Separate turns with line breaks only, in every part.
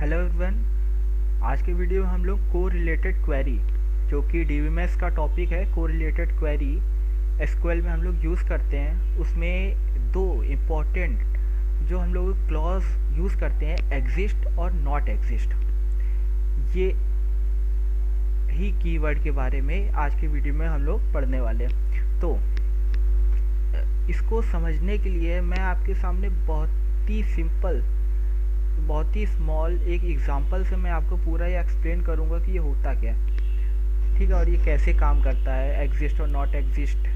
Hello everyone. आज के video में हम लोग को रिलेटेड क्वेरी, जो कि डीबीएमएस का टॉपिक है, को रिलेटेड क्वेरी एसक्यूएल में हम लोग यूज़ करते हैं। उसमें दो इम्पोर्टेंट जो हम लोग क्लॉज यूज़ करते हैं, एग्जिस्ट और नॉट एग्जिस्ट, ये ही कीवर्ड के बारे में आज की वीडियो में हम लोग पढ़ने वाले हैं। तो इसको समझने के लिए मैं आपके सामने बहुत ही सिंपल, बहुत ही स्मॉल एक एग्जांपल से मैं आपको पूरा ये एक्सप्लेन करूँगा कि ये होता क्या है, ठीक है, और ये कैसे काम करता है, एग्जिस्ट और नॉट एग्जिस्ट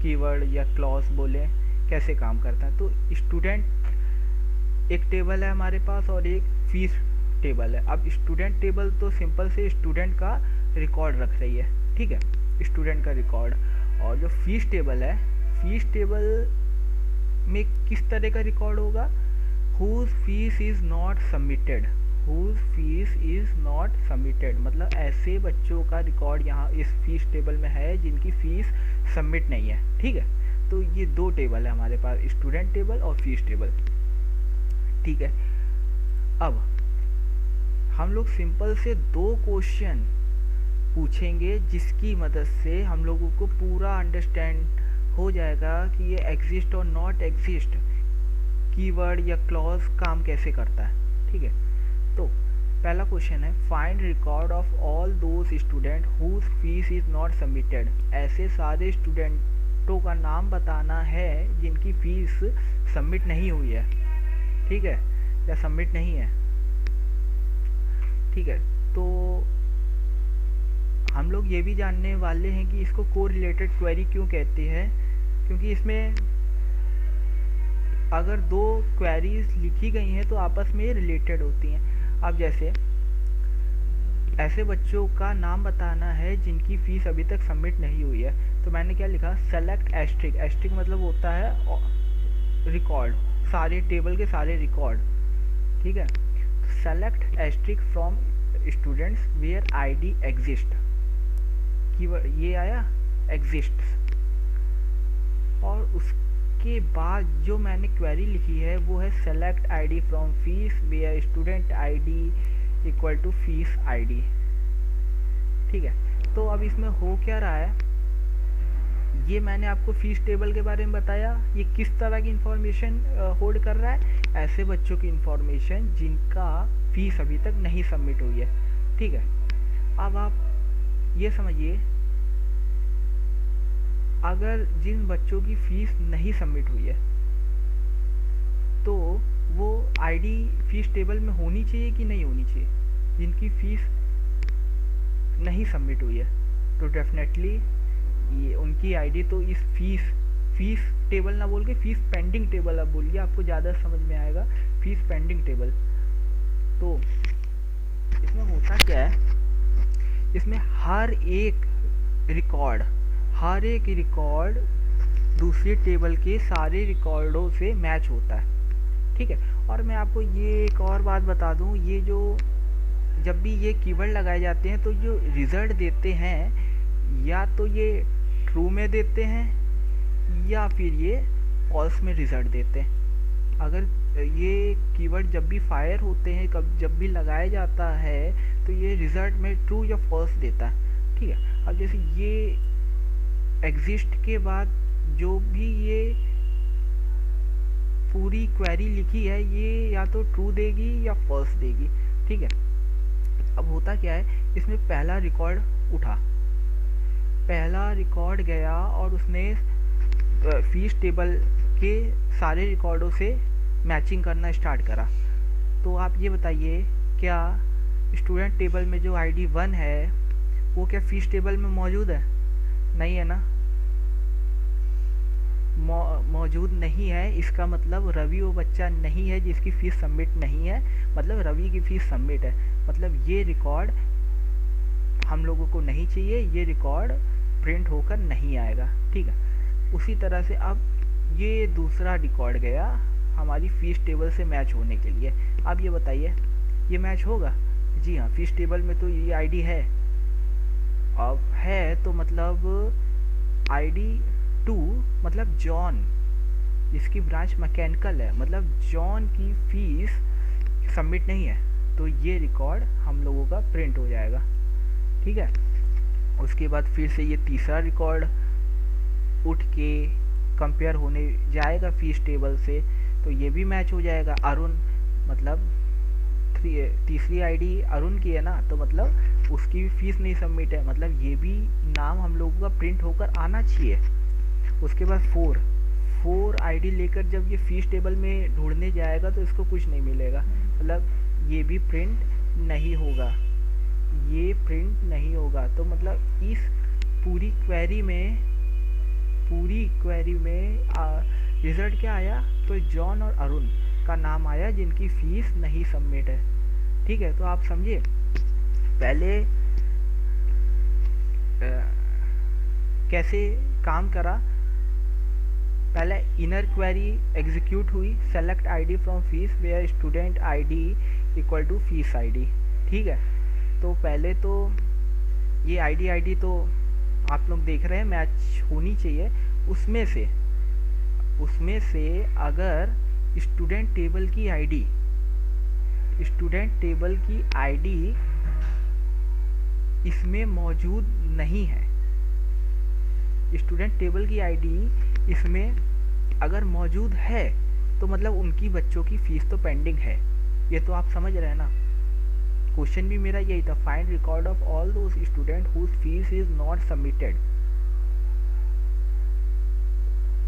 कीवर्ड या क्लॉज बोले कैसे काम करता है। तो स्टूडेंट एक टेबल है हमारे पास और एक फीस टेबल है। अब स्टूडेंट टेबल तो सिंपल से स्टूडेंट का रिकॉर्ड रख रही है, ठीक है, स्टूडेंट का रिकॉर्ड। और जो फीस टेबल है, फीस टेबल में किस तरह का रिकॉर्ड होगा, whose fees is not submitted, whose fees is not submitted, मतलब ऐसे बच्चों का रिकॉर्ड यहाँ इस फीस टेबल में है जिनकी फीस सबमिट नहीं है, ठीक है। तो ये दो टेबल है हमारे पास, स्टूडेंट टेबल और फीस टेबल, ठीक है। अब हम लोग सिंपल से दो क्वेश्चन पूछेंगे जिसकी मदद से हम लोगों को पूरा अंडरस्टैंड हो जाएगा कि ये एग्जिस्ट और नॉट एग्जिस्ट कीवर्ड या क्लॉज काम कैसे करता है, ठीक है। तो पहला क्वेश्चन है, find record of all those student whose fees is not submitted. ऐसे सारे स्टूडेंटों का नाम बताना है जिनकी फीस सबमिट नहीं हुई है, ठीक है, या सबमिट नहीं है, ठीक है। तो हम लोग ये भी जानने वाले हैं कि इसको को रिलेटेड क्वेरी क्यों कहते हैं, क्योंकि इसमें अगर दो क्वेरीज लिखी गई हैं तो आपस में रिलेटेड होती हैं। अब जैसे ऐसे बच्चों का नाम बताना है जिनकी फ़ीस अभी तक सबमिट नहीं हुई है, तो मैंने क्या लिखा, सेलेक्ट एस्ट्रिक। एस्ट्रिक मतलब होता है रिकॉर्ड, सारे टेबल के सारे रिकॉर्ड, ठीक है। Select asterisk from students where ID exist, ये आया एग्जिस्ट। और उसके बाद जो मैंने क्वेरी लिखी है वो है select ID from fees where student ID equal to fees ID, ठीक है। तो अब इसमें हो क्या रहा है, ये मैंने आपको फीस टेबल के बारे में बताया, ये किस तरह की इंफॉर्मेशन होल्ड कर रहा है, ऐसे बच्चों की इंफॉर्मेशन जिनका फीस अभी तक नहीं सबमिट हुई है, ठीक है। अब आप ये समझिए, अगर जिन बच्चों की फीस नहीं सबमिट हुई है तो वो आईडी फीस टेबल में होनी चाहिए कि नहीं होनी चाहिए, जिनकी फीस नहीं सबमिट हुई है, तो डेफिनेटली ये उनकी आईडी तो इस फीस टेबल ना बोल के फीस पेंडिंग टेबल आप बोलिए, आपको ज़्यादा समझ में आएगा, फीस पेंडिंग टेबल। तो इसमें होता क्या है, इसमें हर एक रिकॉर्ड दूसरे टेबल के सारे रिकॉर्डों से मैच होता है, ठीक है। और मैं आपको ये एक और बात बता दूं, ये जो जब भी ये कीवर्ड लगाए जाते हैं तो जो रिज़ल्ट देते हैं या तो ये ट्रू में देते हैं या फिर ये फॉल्स में रिज़ल्ट देते हैं। अगर ये कीवर्ड जब भी फायर होते हैं, जब भी लगाया जाता है तो ये रिज़ल्ट में ट्रू या फॉल्स देता है, ठीक है। अब जैसे ये एग्जिस्ट के बाद जो भी ये पूरी क्वेरी लिखी है ये या तो ट्रू देगी या फॉल्स देगी, ठीक है। अब होता क्या है, इसमें पहला रिकॉर्ड उठा, पहला रिकॉर्ड गया और उसने फीस टेबल के सारे रिकॉर्डों से मैचिंग करना स्टार्ट करा। तो आप ये बताइए, क्या स्टूडेंट टेबल में जो आईडी 1 है वो क्या फीस टेबल में मौजूद है? नहीं है ना, मौजूद नहीं है। इसका मतलब रवि वो बच्चा नहीं है जिसकी फ़ीस सबमिट नहीं है, मतलब रवि की फ़ीस सबमिट है, मतलब ये रिकॉर्ड हम लोगों को नहीं चाहिए, ये रिकॉर्ड प्रिंट होकर नहीं आएगा, ठीक है। उसी तरह से अब ये दूसरा रिकॉर्ड गया हमारी फ़ीस टेबल से मैच होने के लिए। अब ये बताइए, ये मैच होगा? जी हाँ, फ़ीस टेबल में तो ये आईडी है, अब है तो मतलब आईडी 2 मतलब जॉन, जिसकी ब्रांच मैकेनिकल है, मतलब जॉन की फीस सबमिट नहीं है, तो ये रिकॉर्ड हम लोगों का प्रिंट हो जाएगा। ठीक है, उसके बाद फिर से ये तीसरा रिकॉर्ड उठ के कंपेयर होने जाएगा फीस टेबल से, तो ये भी मैच हो जाएगा। अरुण मतलब तीसरी आईडी अरुण की है ना, तो मतलब उसकी भी फीस नहीं सबमिट है, मतलब ये भी नाम हम लोगों का प्रिंट होकर आना चाहिए। उसके बाद फोर आईडी लेकर जब ये फीस टेबल में ढूंढने जाएगा तो इसको कुछ नहीं मिलेगा, मतलब ये भी प्रिंट नहीं होगा, ये प्रिंट नहीं होगा। तो मतलब इस पूरी क्वेरी में रिजल्ट क्या आया, तो जॉन और अरुण का नाम आया जिनकी फीस नहीं सबमिट है। ठीक है, तो आप समझिए पहले कैसे काम करा। पहले इनर क्वेरी एग्जीक्यूट हुई, select ID from fees where student ID equal to fees ID. ठीक है, तो पहले तो ये आईडी तो आप लोग देख रहे हैं मैच होनी चाहिए। उसमें से अगर स्टूडेंट टेबल की आईडी इसमें मौजूद नहीं है, स्टूडेंट टेबल की आईडी इसमें अगर मौजूद है तो मतलब उनकी बच्चों की फीस तो पेंडिंग है। ये तो आप समझ रहे हैं ना। क्वेश्चन भी मेरा यही था, find record of all those student whose fees is not submitted,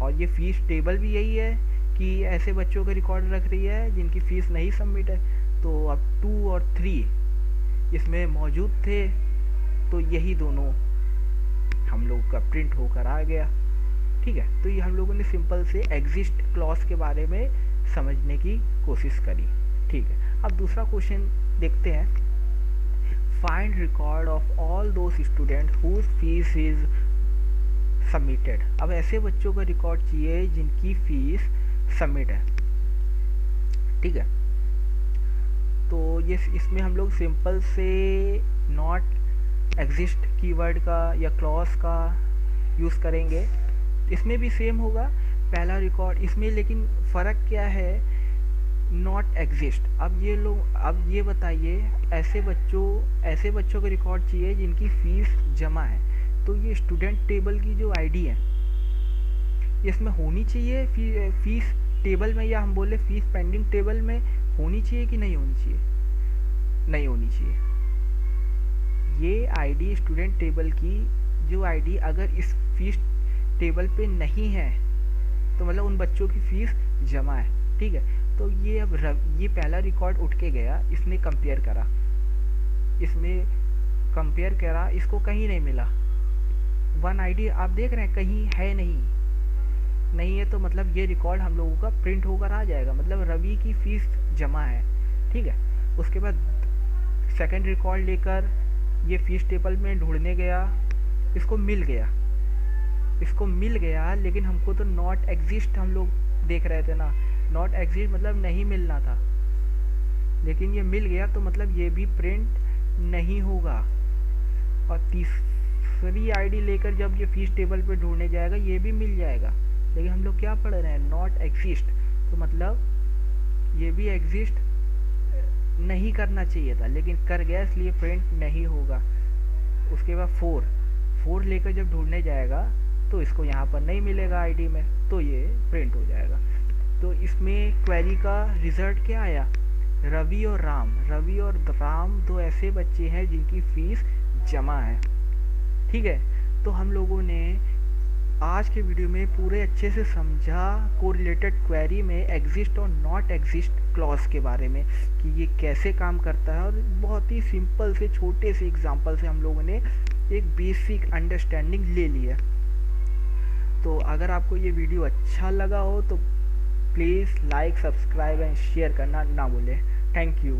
और ये फीस टेबल भी यही है कि ऐसे बच्चों का रिकॉर्ड रख रही है जिनकी फीस नहीं सबमिट है। तो अब 2 और 3 इसमें मौजूद थे, तो यही दोनों हम लोग का प्रिंट होकर आ गया। ठीक है, तो ये हम लोगों ने सिंपल से एग्जिस्ट क्लॉज के बारे में समझने की कोशिश करी। ठीक है, अब दूसरा क्वेश्चन देखते हैं। Find record of all those student whose fees is submitted. अब ऐसे बच्चों का रिकॉर्ड चाहिए जिनकी फीस सबमिट है। ठीक है, तो ये इसमें हम लोग सिंपल से नॉट एग्जिस्ट कीवर्ड का या क्लॉज का यूज़ करेंगे। इसमें भी सेम होगा, पहला रिकॉर्ड इसमें, लेकिन फ़र्क क्या है, नॉट एग्जिस्ट। अब ये बताइए, ऐसे बच्चों का रिकॉर्ड चाहिए जिनकी फ़ीस जमा है, तो ये स्टूडेंट टेबल की जो आईडी है इसमें होनी चाहिए फीस टेबल में, या हम बोले फीस पेंडिंग टेबल में होनी चाहिए कि नहीं होनी चाहिए? नहीं होनी चाहिए। ये आईडी स्टूडेंट टेबल की जो आईडी अगर इस फीस टेबल पे नहीं है तो मतलब उन बच्चों की फीस जमा है। ठीक है, तो ये अब ये पहला रिकॉर्ड उठ के गया, इसने कंपेयर करा, इसको कहीं नहीं मिला। वन आईडी आप देख रहे हैं कहीं है नहीं है, तो मतलब ये रिकॉर्ड हम लोगों का प्रिंट होकर आ जाएगा, मतलब रवि की फीस जमा है। ठीक है, उसके बाद सेकंड रिकॉर्ड लेकर ये फीस टेबल में ढूंढने गया, इसको मिल गया, लेकिन हमको तो नॉट एग्जिस्ट हम लोग देख रहे थे ना, नॉट एग्जिस्ट मतलब नहीं मिलना था, लेकिन ये मिल गया, तो मतलब ये भी प्रिंट नहीं होगा। और तीसरी आईडी लेकर जब ये फीस टेबल पे ढूंढने जाएगा ये भी मिल जाएगा, लेकिन हम लोग क्या पढ़ रहे हैं, नॉट एग्जिस्ट, तो मतलब ये भी एग्जिस्ट नहीं करना चाहिए था, लेकिन कर गया, इसलिए प्रिंट नहीं होगा। उसके बाद फोर लेकर जब ढूंढने जाएगा तो इसको यहाँ पर नहीं मिलेगा आईडी में, तो ये प्रिंट हो जाएगा। तो इसमें क्वेरी का रिजल्ट क्या आया, रवि और राम दो ऐसे बच्चे हैं जिनकी फीस जमा है। ठीक है, तो हम लोगों ने आज के वीडियो में पूरे अच्छे से समझा कोरिलेटेड क्वेरी में एग्जिस्ट और नॉट एग्जिस्ट क्लॉज के बारे में कि ये कैसे काम करता है, और बहुत ही सिंपल से छोटे से एग्जांपल से हम लोगों ने एक बेसिक अंडरस्टैंडिंग ले ली है। तो अगर आपको ये वीडियो अच्छा लगा हो तो please like, subscribe and share करना ना भूलें। Thank you.